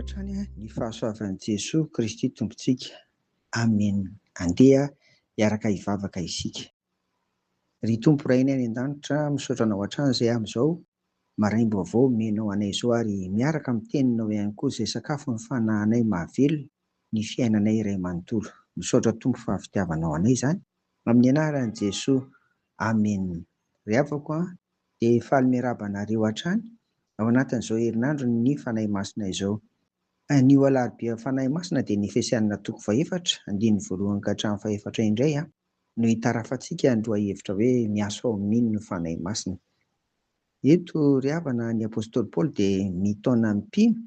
hatrany ny fahasoavan'i Jesosy Kristy Tompontsika. Amen. Andeha hiaraka hivavaka isika. Ry Tompo Ray any an-danitra, misaotra anao hatrany izay amin'izao maraimbo avao menao anay izao ary miaraka amin'ny teninao ihany koa izay sakafo ny fanahinay mahavelona ny fiainanay iray manontolo. Misaotra Tompo fa fitiavanao anay izany. Amin'ny anaran'i Jesosy. Amen. Ry havako dia faly miarahaba anareo hatrany ao anatin'izao herinandro ny fanahy masina izao. Anio alarobia fanahy masina dia ny fiasiana toko faefatra, andininy voalohany ka hatramin'ny faefatra indray no hitarafantsika androa hevitra hoe miaso ao mino ny fanahy masina. Eto ry havana ny apôstôly Paoly dia mitaona mpino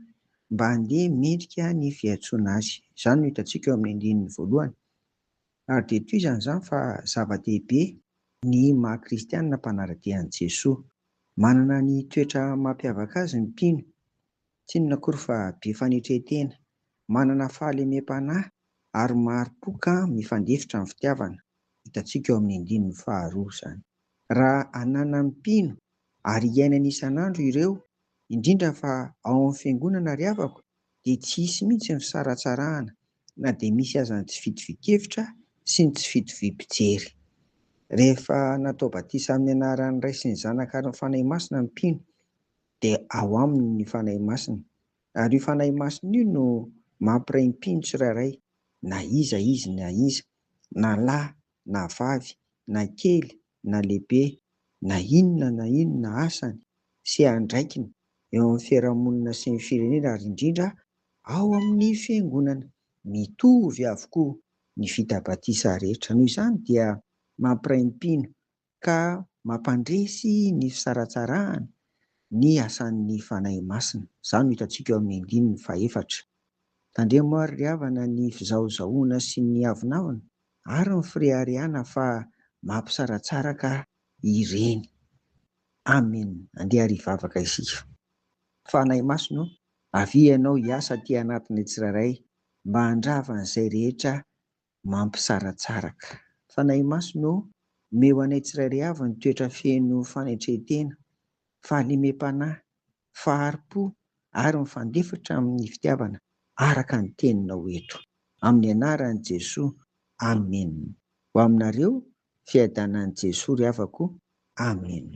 mba handeha mendrika ny fiantsoana azy. Izany no hitantsika eo amin'ny andininy voalohany. Ary dia toy izany fa zava-dehibe ny maha-kristianina mpanara-dian'i Jesosy. Manana ny toetra mampiavaka azy ny mpino, tsy inona akory fa be fanetretena, manana fahalemem-panahy ary maro-poka mifandefitra amin'ny fitiavana. Hitantsika eo amin'ny andininy faharoa izany. Raha hanana mpino ary iainana isan'andro ireo, indrindra fa ao amin'ny fiangonana ry havako, dia tsy hisy mihitsy ny fisaratsarahana, na dia misy aza ny tsy fitovin-kevitra sy ny tsy fitovim-pijery. Rehefa natao batisa amin'ny anaran'ny Ray sy ny Zanaka ary ny fanahy masina ny mpino, dia ao aminy ny fanahy masina. Ary io fanahy masina io no mampiray mpino tsirairay, na iza izy na iza, na lahy na vavy, na kely na lehibe, na inona asany sy andraikiny eo amin'ny fiarahamonina sy ny firenena ary indrindra ao amin'ny fiangonana. Mitovy avokoa ny vita batisa rehetra. Noho izany dia mampiray mpino ka mampandresy ny fisaratsarahana ny asan'ny fanahy masina. Izany no hitantsika eo amin'ny andininy faefatra. Tandremo ry havana ny fizaozahoana sy ny havinavina ary ny firehariana fa mampisaratsaraka ireny. Amen. Andeha ary hivavaka isika. Fanahy masina, avy ianao hiasa aty anatin'ny tsirairay mba handrava izay rehetra mampisaratsaraka. Fanahy masina, omeo anay tsirairay avy ny toetra feno fanetretena, fahalemem-panahy, fahari-po ary mifandefitra amin'ny fitiavana araka ny teninao eto. Amin'ny anaran'i Jesosy. Amen. Ho aminareo fiadanan'i Jesosy ry havako. Amen.